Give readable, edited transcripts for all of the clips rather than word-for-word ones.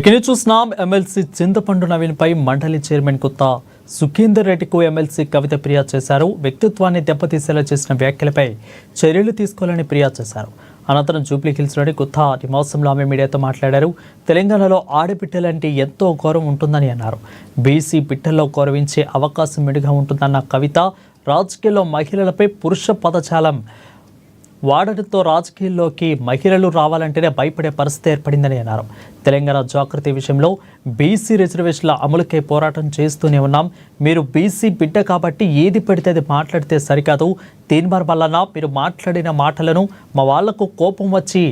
ఇక చూస్తున్నాం ఎమ్మెల్సీ చింతపండు నవీన్పై మండలి చైర్మన్ కొత్త సుఖేందర్ రెడ్డికు ఎమ్మెల్సీ కవిత ఫిర్యాదు చేశారు. వ్యక్తిత్వాన్ని దెబ్బతీసేలా చేసిన వ్యాఖ్యలపై చర్యలు తీసుకోవాలని ఫిర్యాదు చేశారు. అనంతరం జూబ్లీహిల్స్లోని కొత్త నివాసంలో ఆమె మీడియాతో మాట్లాడారు. తెలంగాణలో ఆడబిడ్డలంటే ఎంతో గౌరవం ఉంటుందని అన్నారు. బీసీ బిడ్డల్లో గౌరవించే అవకాశం మెరుగ్గా ఉంటుందన్న కవిత రాజకీయాల్లో మహిళలపై పురుష పదజాలం వాడటంతో రాజకీయాల్లోకి మహిళలు రావాలంటేనే భయపడే పరిస్థితి ఏర్పడిందని అన్నారు. తెలంగాణ జాగృతి విషయంలో బీసీ రిజర్వేషన్ల అమలుకై పోరాటం చేస్తూనే ఉన్నాం. మీరు బీసీ బిడ్డ కాబట్టి ఏది పెడితే అది మాట్లాడితే సరికాదు. తీన్మార్ వలన మీరు మాట్లాడిన మాటలను మా వాళ్లకు కోపం వచ్చి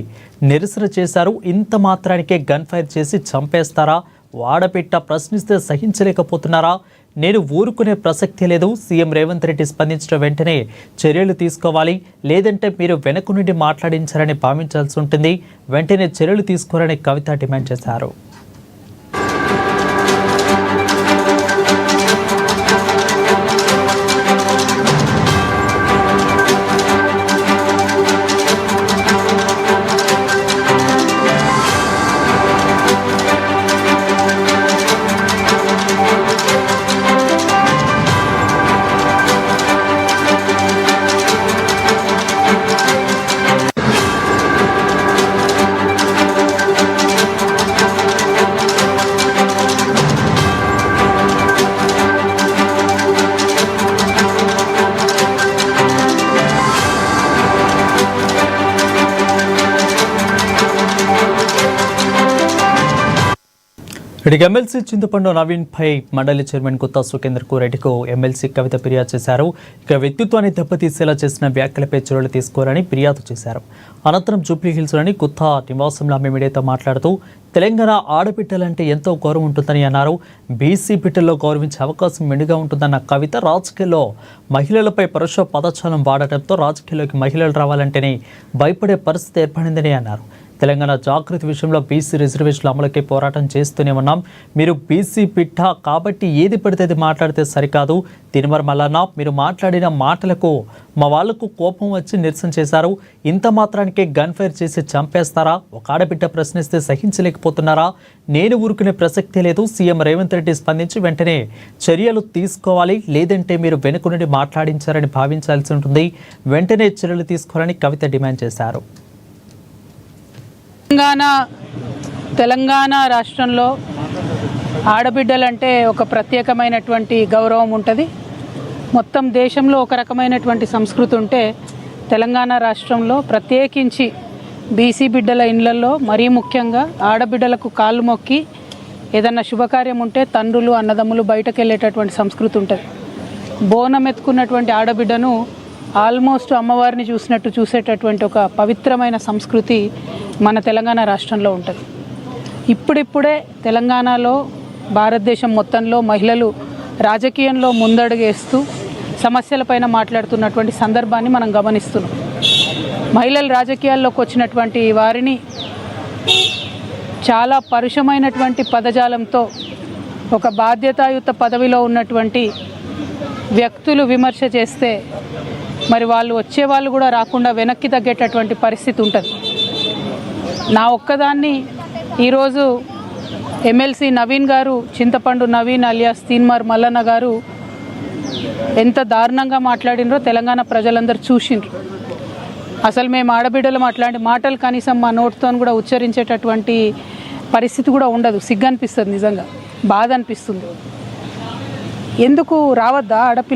నిరసన చేశారు. ఇంత మాత్రానికే గన్ ఫైర్ చేసి చంపేస్తారా? వాడబిడ్డ ప్రశ్నిస్తే సహించలేకపోతున్నారా? నేను ఊరుకునే ప్రసక్తి లేదు. సీఎం రేవంత్ రెడ్డి స్పందించిన వెంటనే చర్యలు తీసుకోవాలి, లేదంటే మీరు వెనక నుండి మాట్లాడించారని భావించాల్సి ఉంటుంది. వెంటనే చర్యలు తీసుకోవాలని కవిత డిమాండ్ చేశారు. ఎమ్మెల్సీ చింతపండు నవీన్పై మండలి చైర్మన్ కొత్త సుఖేందర్ రెడ్డికు ఎమ్మెల్సీ కవిత ఫిర్యాదు చేశారు. ఇక వ్యక్తిత్వాన్ని దెబ్బతీసేలా చేసిన వ్యాఖ్యలపై చర్యలు తీసుకోవాలని ఫిర్యాదు చేశారు. అనంతరం జూబ్లీహిల్స్లోని కొత్త నివాసంలో ఆమె మీడియాతో మాట్లాడుతూ తెలంగాణ ఆడబిడ్డలంటే ఎంతో గౌరవం ఉంటుందని అన్నారు. బీసీ బిడ్డల్లో గౌరవించే అవకాశం మెండుగా ఉంటుందన్న కవిత రాజకీయాల్లో మహిళలపై పరుష పదజాలం వాడటంతో రాజకీయాల్లోకి మహిళలు రావాలంటేనే భయపడే పరిస్థితి ఏర్పడిందని అన్నారు. తెలంగాణ జాగృతి విషయంలో బీసీ రిజర్వేషన్ల అమలుకై పోరాటం చేస్తూనే ఉన్నాం. మీరు బీసీ బిడ్డ కాబట్టి ఏది పడితే అది మాట్లాడితే సరికాదు. తీన్మార్ మల్లన్న మీరు మాట్లాడిన మాటలకు మా వాళ్లకు కోపం వచ్చి నిరసన చేశారు. ఇంత మాత్రానికే గన్ ఫైర్ చేసి చంపేస్తారా? ఒక ఆడబిడ్డ ప్రశ్నిస్తే సహించలేకపోతున్నారా? నేను ఊరుకునే ప్రసక్తే లేదు. సీఎం రేవంత్ రెడ్డి స్పందించి వెంటనే చర్యలు తీసుకోవాలి, లేదంటే మీరు వెనుక నుండి మాట్లాడించారని భావించాల్సి ఉంటుంది. వెంటనే చర్యలు తీసుకోవాలని కవిత డిమాండ్ చేశారు. తెలంగాణ రాష్ట్రంలో ఆడబిడ్డలంటే ఒక ప్రత్యేకమైనటువంటి గౌరవం ఉంటుంది. మొత్తం దేశంలో ఒక రకమైనటువంటి సంస్కృతి ఉంటే తెలంగాణ రాష్ట్రంలో ప్రత్యేకించి బీసీ బిడ్డల ఇళ్లలో మరీ ముఖ్యంగా ఆడబిడ్డలకు కాళ్ళు మొక్కి ఏదన్నా శుభకార్యం ఉంటే తండ్రులు అన్నదమ్ములు బయటకు వెళ్ళేటటువంటి సంస్కృతి ఉంటుంది. బోనం ఎత్తుకున్నటువంటి ఆడబిడ్డను ఆల్మోస్ట్ అమ్మవారిని చూసినట్టు చూసేటటువంటి ఒక పవిత్రమైన సంస్కృతి మన తెలంగాణ రాష్ట్రంలో ఉంటుంది. ఇప్పుడిప్పుడే తెలంగాణలో భారతదేశం మొత్తంలో మహిళలు రాజకీయంలో ముందడుగేస్తూ సమస్యలపైన మాట్లాడుతున్నటువంటి సందర్భాన్ని మనం గమనిస్తున్నాం. మహిళలు రాజకీయాల్లోకి వచ్చినటువంటి వారిని చాలా పరుషమైనటువంటి పదజాలంతో ఒక బాధ్యతాయుత పదవిలో ఉన్నటువంటి వ్యక్తులు విమర్శ చేస్తే మరి వాళ్ళు వచ్చేవాళ్ళు కూడా రాకుండా వెనక్కి తగ్గేటటువంటి పరిస్థితి ఉంటుంది. నా ఒక్కదాన్ని ఈరోజు ఎమ్మెల్సీ నవీన్ గారు, చింతపండు నవీన్ అలియాస్ తీన్మార్ మల్లన్న గారు ఎంత దారుణంగా మాట్లాడినరో తెలంగాణ ప్రజలందరూ చూసిండ్రు. అసలు మేము ఆడబిడ్డలు అట్లాంటి మాటలు కనీసం మా నోటితో కూడా ఉచ్చరించేటటువంటి పరిస్థితి కూడా ఉండదు. సిగ్గు అనిపిస్తుంది, నిజంగా బాధ అనిపిస్తుంది. ఎందుకు రావద్దా ఆడపిల్ల?